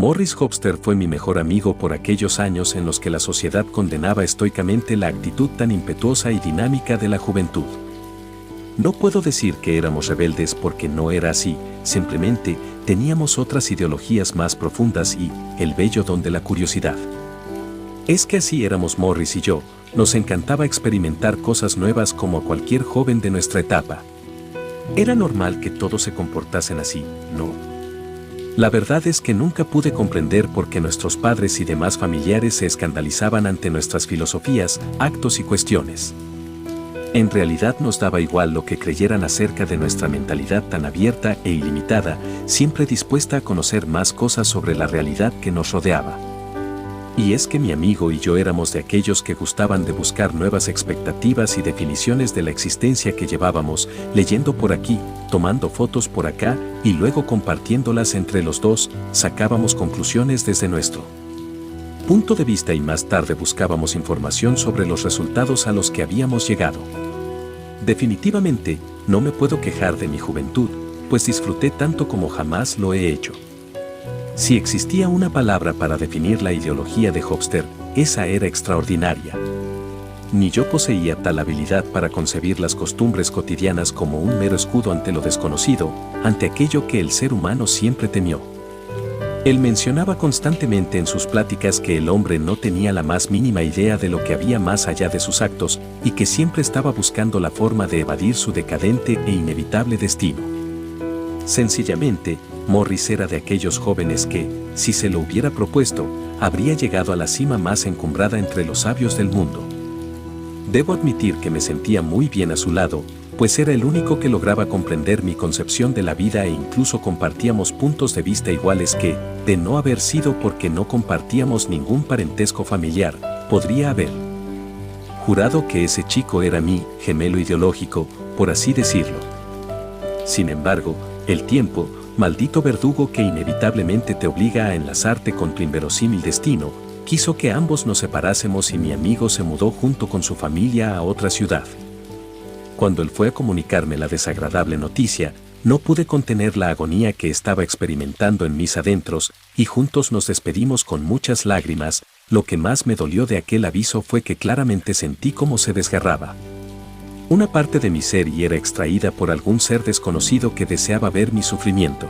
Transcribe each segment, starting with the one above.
Morris Hofstede fue mi mejor amigo por aquellos años en los que la sociedad condenaba estoicamente la actitud tan impetuosa y dinámica de la juventud. No puedo decir que éramos rebeldes porque no era así, simplemente teníamos otras ideologías más profundas y el vello don de la curiosidad. Es que así éramos Morris y yo, nos encantaba experimentar cosas nuevas como a cualquier joven de nuestra etapa. Era normal que todos se comportasen así, ¿no? La verdad es que nunca pude comprender por qué nuestros padres y demás familiares se escandalizaban ante nuestras filosofías, actos y cuestiones. En realidad nos daba igual lo que creyeran acerca de nuestra mentalidad tan abierta e ilimitada, siempre dispuesta a conocer más cosas sobre la realidad que nos rodeaba. Y es que mi amigo y yo éramos de aquellos que gustaban de buscar nuevas expectativas y definiciones de la existencia que llevábamos, leyendo por aquí, tomando fotos por acá y luego compartiéndolas entre los dos, sacábamos conclusiones desde nuestro punto de vista y más tarde buscábamos información sobre los resultados a los que habíamos llegado. Definitivamente, no me puedo quejar de mi juventud, pues disfruté tanto como jamás lo he hecho. Si existía una palabra para definir la ideología de Hofstede, esa era extraordinaria. Ni yo poseía tal habilidad para concebir las costumbres cotidianas como un mero escudo ante lo desconocido, ante aquello que el ser humano siempre temió. Él mencionaba constantemente en sus pláticas que el hombre no tenía la más mínima idea de lo que había más allá de sus actos y que siempre estaba buscando la forma de evadir su decadente e inevitable destino. Sencillamente, Morris era de aquellos jóvenes que, si se lo hubiera propuesto, habría llegado a la cima más encumbrada entre los sabios del mundo. Debo admitir que me sentía muy bien a su lado, pues era el único que lograba comprender mi concepción de la vida e incluso compartíamos puntos de vista iguales que, de no haber sido porque no compartíamos ningún parentesco familiar, podría haber jurado que ese chico era mi gemelo ideológico, por así decirlo. Sin embargo, el tiempo, maldito verdugo que inevitablemente te obliga a enlazarte con tu inverosímil destino, quiso que ambos nos separásemos y mi amigo se mudó junto con su familia a otra ciudad. Cuando él fue a comunicarme la desagradable noticia, no pude contener la agonía que estaba experimentando en mis adentros, y juntos nos despedimos con muchas lágrimas. Lo que más me dolió de aquel aviso fue que claramente sentí cómo se desgarraba una parte de mi ser y era extraída por algún ser desconocido que deseaba ver mi sufrimiento.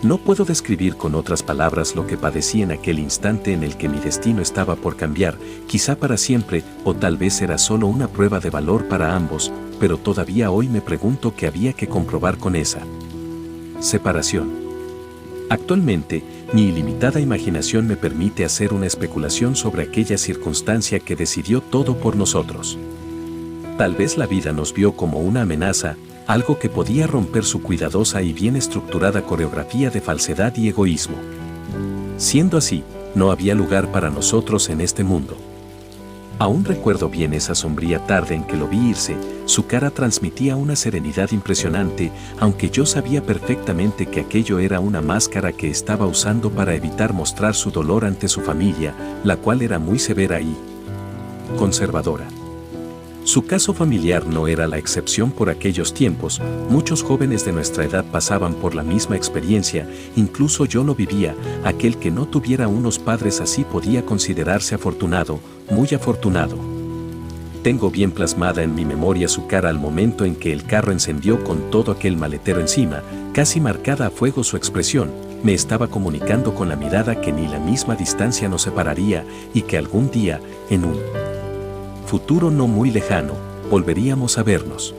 No puedo describir con otras palabras lo que padecí en aquel instante en el que mi destino estaba por cambiar, quizá para siempre, o tal vez era solo una prueba de valor para ambos, pero todavía hoy me pregunto qué había que comprobar con esa separación. Actualmente, mi ilimitada imaginación me permite hacer una especulación sobre aquella circunstancia que decidió todo por nosotros. Tal vez la vida nos vio como una amenaza, algo que podía romper su cuidadosa y bien estructurada coreografía de falsedad y egoísmo. Siendo así, no había lugar para nosotros en este mundo. Aún recuerdo bien esa sombría tarde en que lo vi irse, su cara transmitía una serenidad impresionante, aunque yo sabía perfectamente que aquello era una máscara que estaba usando para evitar mostrar su dolor ante su familia, la cual era muy severa y conservadora. Su caso familiar no era la excepción por aquellos tiempos, muchos jóvenes de nuestra edad pasaban por la misma experiencia, incluso yo lo vivía, aquel que no tuviera unos padres así podía considerarse afortunado, muy afortunado. Tengo bien plasmada en mi memoria su cara al momento en que el carro encendió con todo aquel maletero encima, casi marcada a fuego su expresión, me estaba comunicando con la mirada que ni la misma distancia nos separaría y que algún día, en un futuro no muy lejano, volveríamos a vernos.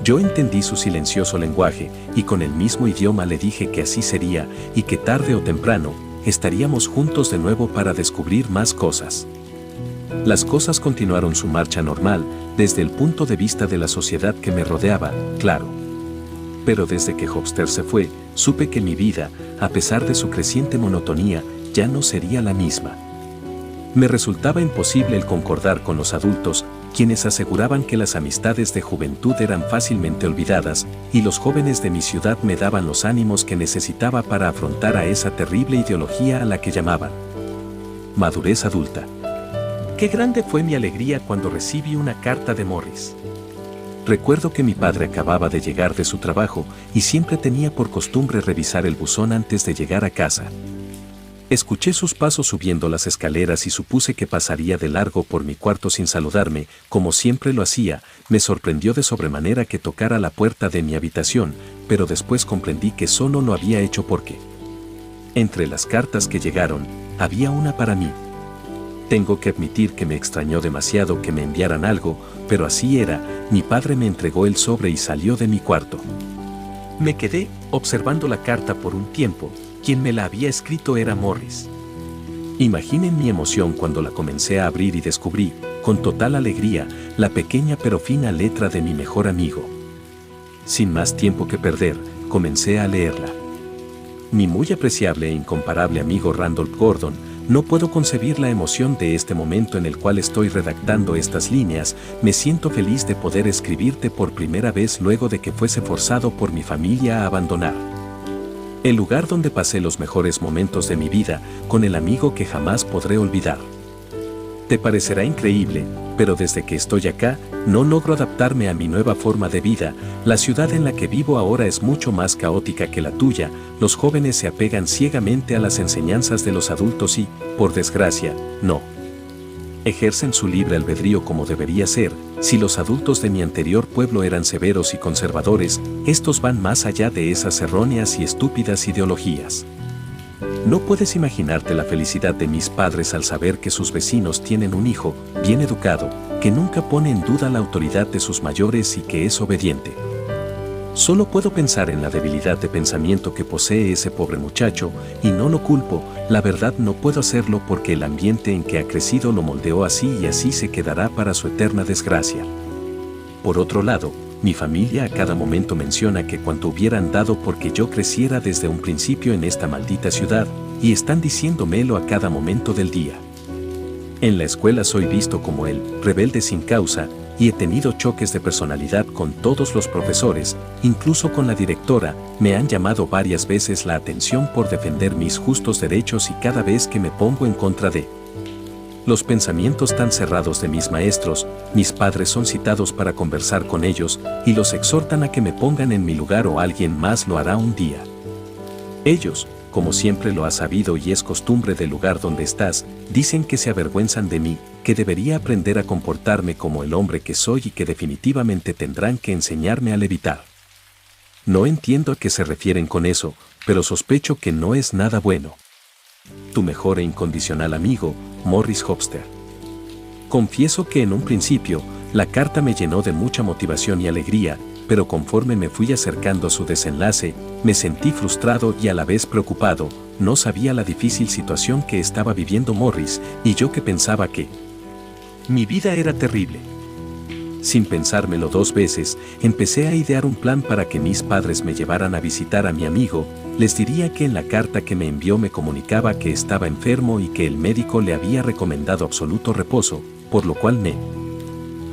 Yo entendí su silencioso lenguaje y con el mismo idioma le dije que así sería y que tarde o temprano estaríamos juntos de nuevo para descubrir más cosas. Las cosas continuaron su marcha normal desde el punto de vista de la sociedad que me rodeaba, claro. Pero desde que Hofstede se fue, supe que mi vida, a pesar de su creciente monotonía, ya no sería la misma. Me resultaba imposible el concordar con los adultos, quienes aseguraban que las amistades de juventud eran fácilmente olvidadas, y los jóvenes de mi ciudad me daban los ánimos que necesitaba para afrontar a esa terrible ideología a la que llamaban madurez adulta. Qué grande fue mi alegría cuando recibí una carta de Morris. Recuerdo que mi padre acababa de llegar de su trabajo y siempre tenía por costumbre revisar el buzón antes de llegar a casa. Escuché sus pasos subiendo las escaleras y supuse que pasaría de largo por mi cuarto sin saludarme, como siempre lo hacía. Me sorprendió de sobremanera que tocara la puerta de mi habitación, pero después comprendí que solo lo había hecho porque entre las cartas que llegaron, había una para mí. Tengo que admitir que me extrañó demasiado que me enviaran algo, pero así era. Mi padre me entregó el sobre y salió de mi cuarto. Me quedé observando la carta por un tiempo. Quien me la había escrito era Morris. Imaginen mi emoción cuando la comencé a abrir y descubrí, con total alegría, la pequeña pero fina letra de mi mejor amigo. Sin más tiempo que perder, comencé a leerla. Mi muy apreciable e incomparable amigo Randolph Gordon, no puedo concebir la emoción de este momento en el cual estoy redactando estas líneas. Me siento feliz de poder escribirte por primera vez luego de que fuese forzado por mi familia a abandonar el lugar donde pasé los mejores momentos de mi vida, con el amigo que jamás podré olvidar. Te parecerá increíble, pero desde que estoy acá, no logro adaptarme a mi nueva forma de vida. La ciudad en la que vivo ahora es mucho más caótica que la tuya. Los jóvenes se apegan ciegamente a las enseñanzas de los adultos y, por desgracia, no ejercen su libre albedrío como debería ser. Si los adultos de mi anterior pueblo eran severos y conservadores, estos van más allá de esas erróneas y estúpidas ideologías. No puedes imaginarte la felicidad de mis padres al saber que sus vecinos tienen un hijo bien educado, que nunca pone en duda la autoridad de sus mayores y que es obediente. Solo puedo pensar en la debilidad de pensamiento que posee ese pobre muchacho, y no lo culpo. La verdad no puedo hacerlo porque el ambiente en que ha crecido lo moldeó así y así se quedará para su eterna desgracia. Por otro lado, mi familia a cada momento menciona que cuanto hubieran dado porque yo creciera desde un principio en esta maldita ciudad, y están diciéndomelo a cada momento del día. En la escuela soy visto como el rebelde sin causa, y he tenido choques de personalidad con todos los profesores, incluso con la directora. Me han llamado varias veces la atención por defender mis justos derechos y cada vez que me pongo en contra de los pensamientos tan cerrados de mis maestros, mis padres son citados para conversar con ellos y los exhortan a que me pongan en mi lugar o alguien más lo hará un día. Ellos, como siempre lo has sabido y es costumbre del lugar donde estás, dicen que se avergüenzan de mí, que debería aprender a comportarme como el hombre que soy y que definitivamente tendrán que enseñarme a levitar. No entiendo a qué se refieren con eso, pero sospecho que no es nada bueno. Tu mejor e incondicional amigo, Morris Hofstede. Confieso que en un principio, la carta me llenó de mucha motivación y alegría, pero conforme me fui acercando a su desenlace, me sentí frustrado y a la vez preocupado. No sabía la difícil situación que estaba viviendo Morris, y yo que pensaba que mi vida era terrible. Sin pensármelo dos veces, empecé a idear un plan para que mis padres me llevaran a visitar a mi amigo. Les diría que en la carta que me envió me comunicaba que estaba enfermo y que el médico le había recomendado absoluto reposo, por lo cual me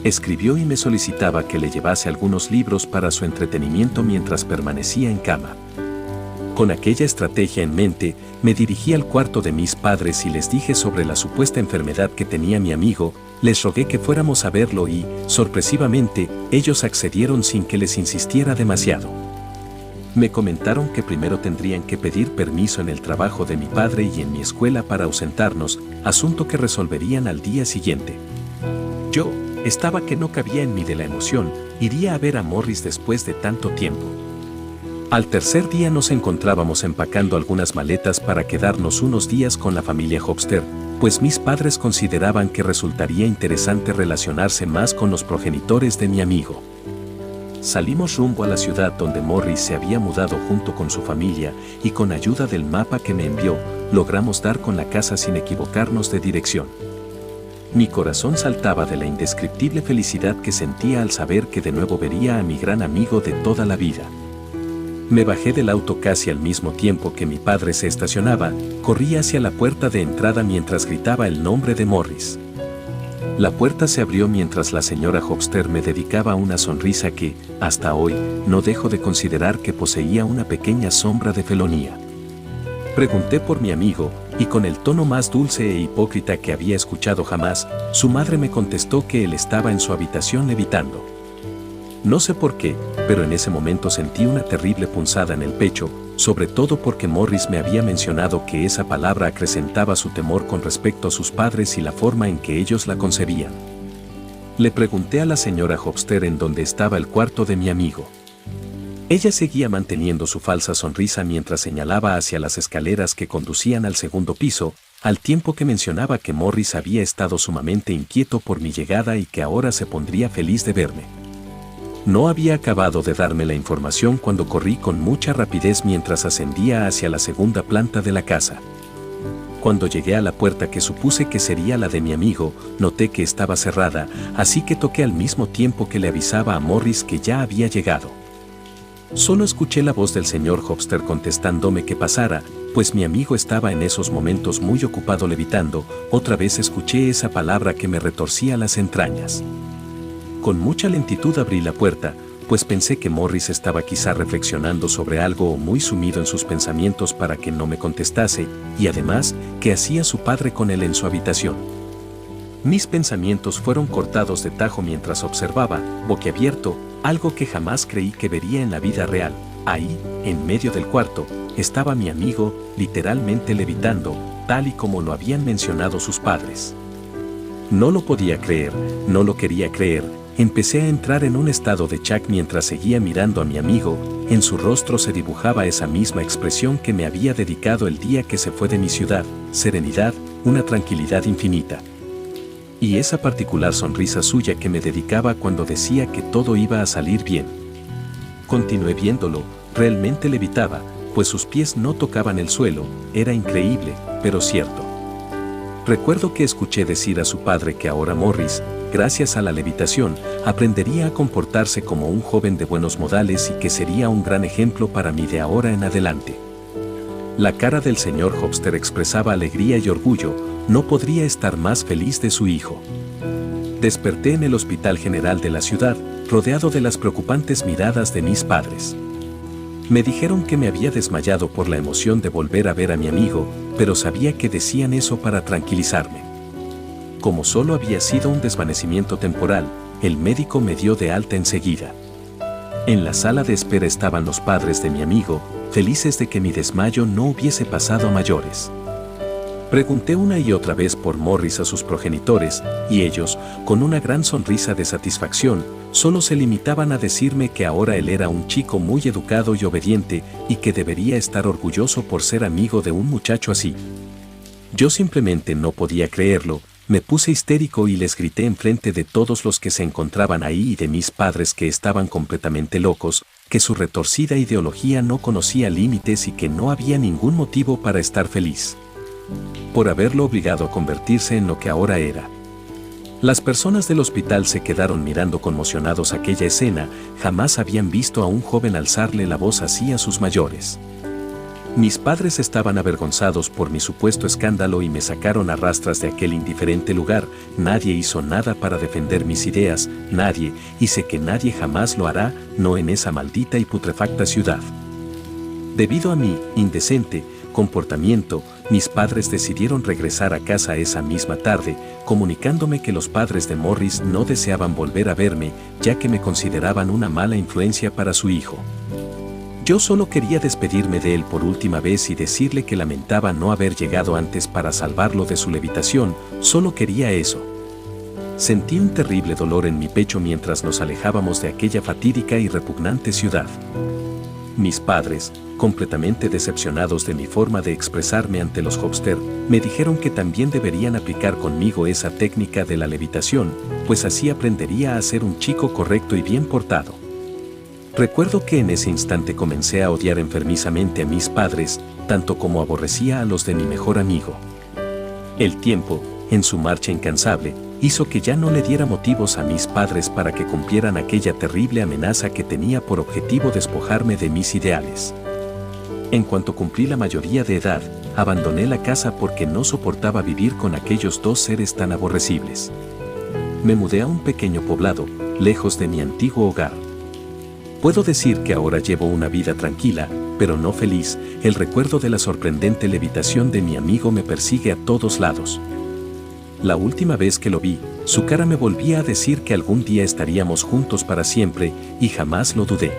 escribió y me solicitaba que le llevase algunos libros para su entretenimiento mientras permanecía en cama. Con aquella estrategia en mente, me dirigí al cuarto de mis padres y les dije sobre la supuesta enfermedad que tenía mi amigo. Les rogué que fuéramos a verlo y, sorpresivamente, ellos accedieron sin que les insistiera demasiado. Me comentaron que primero tendrían que pedir permiso en el trabajo de mi padre y en mi escuela para ausentarnos, asunto que resolverían al día siguiente. Yo estaba que no cabía en mí de la emoción. Iría a ver a Morris después de tanto tiempo. Al tercer día nos encontrábamos empacando algunas maletas para quedarnos unos días con la familia Hofstede, pues mis padres consideraban que resultaría interesante relacionarse más con los progenitores de mi amigo. Salimos rumbo a la ciudad donde Morris se había mudado junto con su familia y con ayuda del mapa que me envió, logramos dar con la casa sin equivocarnos de dirección. Mi corazón saltaba de la indescriptible felicidad que sentía al saber que de nuevo vería a mi gran amigo de toda la vida. Me bajé del auto casi al mismo tiempo que mi padre se estacionaba, corrí hacia la puerta de entrada mientras gritaba el nombre de Morris. La puerta se abrió mientras la señora Hofstede me dedicaba una sonrisa que, hasta hoy, no dejo de considerar que poseía una pequeña sombra de felonía. Pregunté por mi amigo, y con el tono más dulce e hipócrita que había escuchado jamás, su madre me contestó que él estaba en su habitación levitando. No sé por qué, pero en ese momento sentí una terrible punzada en el pecho, sobre todo porque Morris me había mencionado que esa palabra acrecentaba su temor con respecto a sus padres y la forma en que ellos la concebían. Le pregunté a la señora Hofster en dónde estaba el cuarto de mi amigo. Ella seguía manteniendo su falsa sonrisa mientras señalaba hacia las escaleras que conducían al segundo piso, al tiempo que mencionaba que Morris había estado sumamente inquieto por mi llegada y que ahora se pondría feliz de verme. No había acabado de darme la información cuando corrí con mucha rapidez mientras ascendía hacia la segunda planta de la casa. Cuando llegué a la puerta que supuse que sería la de mi amigo, noté que estaba cerrada, así que toqué al mismo tiempo que le avisaba a Morris que ya había llegado. Solo escuché la voz del señor Hofster contestándome que pasara, pues mi amigo estaba en esos momentos muy ocupado levitando. Otra vez escuché esa palabra que me retorcía las entrañas. Con mucha lentitud abrí la puerta, pues pensé que Morris estaba quizá reflexionando sobre algo o muy sumido en sus pensamientos para que no me contestase, y además, ¿qué hacía su padre con él en su habitación? Mis pensamientos fueron cortados de tajo mientras observaba, boquiabierto, algo que jamás creí que vería en la vida real. Ahí, en medio del cuarto, estaba mi amigo, literalmente levitando, tal y como lo habían mencionado sus padres. No lo podía creer, no lo quería creer. Empecé a entrar en un estado de shock mientras seguía mirando a mi amigo. En su rostro se dibujaba esa misma expresión que me había dedicado el día que se fue de mi ciudad: serenidad, una tranquilidad infinita. Y esa particular sonrisa suya que me dedicaba cuando decía que todo iba a salir bien. Continué viéndolo, realmente levitaba, pues sus pies no tocaban el suelo. Era increíble, pero cierto. Recuerdo que escuché decir a su padre que ahora Morris, gracias a la levitación, aprendería a comportarse como un joven de buenos modales y que sería un gran ejemplo para mí de ahora en adelante. La cara del señor Hofster expresaba alegría y orgullo. No podría estar más feliz de su hijo. Desperté en el Hospital General de la ciudad, rodeado de las preocupantes miradas de mis padres. Me dijeron que me había desmayado por la emoción de volver a ver a mi amigo, pero sabía que decían eso para tranquilizarme. Como solo había sido un desvanecimiento temporal, el médico me dio de alta enseguida. En la sala de espera estaban los padres de mi amigo, felices de que mi desmayo no hubiese pasado a mayores. Pregunté una y otra vez por Morris a sus progenitores, y ellos, con una gran sonrisa de satisfacción, solo se limitaban a decirme que ahora él era un chico muy educado y obediente, y que debería estar orgulloso por ser amigo de un muchacho así. Yo simplemente no podía creerlo. Me puse histérico y les grité enfrente de todos los que se encontraban ahí y de mis padres que estaban completamente locos, que su retorcida ideología no conocía límites y que no había ningún motivo para estar feliz por haberlo obligado a convertirse en lo que ahora era. Las personas del hospital se quedaron mirando conmocionados aquella escena. Jamás habían visto a un joven alzarle la voz así a sus mayores. Mis padres estaban avergonzados por mi supuesto escándalo y me sacaron a rastras de aquel indiferente lugar. Nadie hizo nada para defender mis ideas, nadie, y sé que nadie jamás lo hará, no en esa maldita y putrefacta ciudad. Debido a mi indecente comportamiento, mis padres decidieron regresar a casa esa misma tarde, comunicándome que los padres de Morris no deseaban volver a verme, ya que me consideraban una mala influencia para su hijo. Yo solo quería despedirme de él por última vez y decirle que lamentaba no haber llegado antes para salvarlo de su levitación. Solo quería eso. Sentí un terrible dolor en mi pecho mientras nos alejábamos de aquella fatídica y repugnante ciudad. Mis padres, completamente decepcionados de mi forma de expresarme ante los Hofster, me dijeron que también deberían aplicar conmigo esa técnica de la levitación, pues así aprendería a ser un chico correcto y bien portado. Recuerdo que en ese instante comencé a odiar enfermizamente a mis padres, tanto como aborrecía a los de mi mejor amigo. El tiempo, en su marcha incansable, hizo que ya no le diera motivos a mis padres para que cumplieran aquella terrible amenaza que tenía por objetivo despojarme de mis ideales. En cuanto cumplí la mayoría de edad, abandoné la casa porque no soportaba vivir con aquellos dos seres tan aborrecibles. Me mudé a un pequeño poblado, lejos de mi antiguo hogar. Puedo decir que ahora llevo una vida tranquila, pero no feliz. El recuerdo de la sorprendente levitación de mi amigo me persigue a todos lados. La última vez que lo vi, su cara me volvía a decir que algún día estaríamos juntos para siempre, y jamás lo dudé.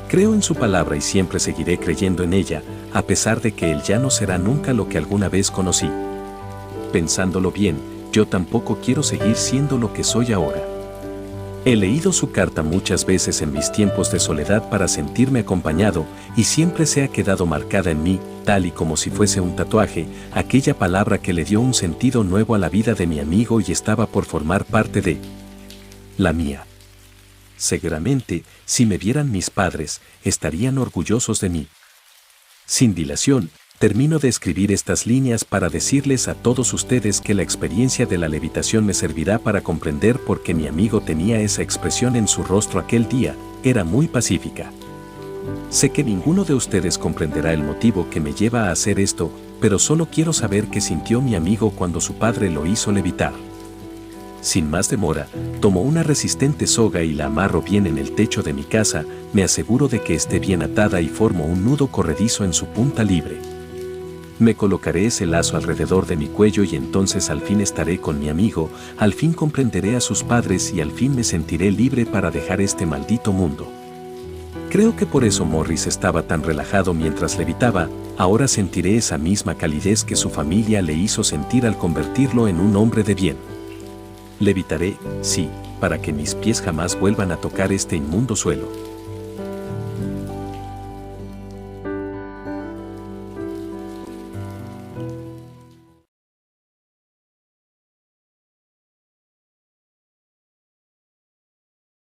Creo en su palabra y siempre seguiré creyendo en ella, a pesar de que él ya no será nunca lo que alguna vez conocí. Pensándolo bien, yo tampoco quiero seguir siendo lo que soy ahora. He leído su carta muchas veces en mis tiempos de soledad para sentirme acompañado, y siempre se ha quedado marcada en mí, tal y como si fuese un tatuaje, aquella palabra que le dio un sentido nuevo a la vida de mi amigo y estaba por formar parte de la mía. Seguramente, si me vieran mis padres, estarían orgullosos de mí. Sin dilación, termino de escribir estas líneas para decirles a todos ustedes que la experiencia de la levitación me servirá para comprender por qué mi amigo tenía esa expresión en su rostro aquel día, era muy pacífica. Sé que ninguno de ustedes comprenderá el motivo que me lleva a hacer esto, pero solo quiero saber qué sintió mi amigo cuando su padre lo hizo levitar. Sin más demora, tomo una resistente soga y la amarro bien en el techo de mi casa, me aseguro de que esté bien atada y formo un nudo corredizo en su punta libre. Me colocaré ese lazo alrededor de mi cuello y entonces al fin estaré con mi amigo, al fin comprenderé a sus padres y al fin me sentiré libre para dejar este maldito mundo. Creo que por eso Morris estaba tan relajado mientras levitaba, ahora sentiré esa misma calidez que su familia le hizo sentir al convertirlo en un hombre de bien. Levitaré, sí, para que mis pies jamás vuelvan a tocar este inmundo suelo.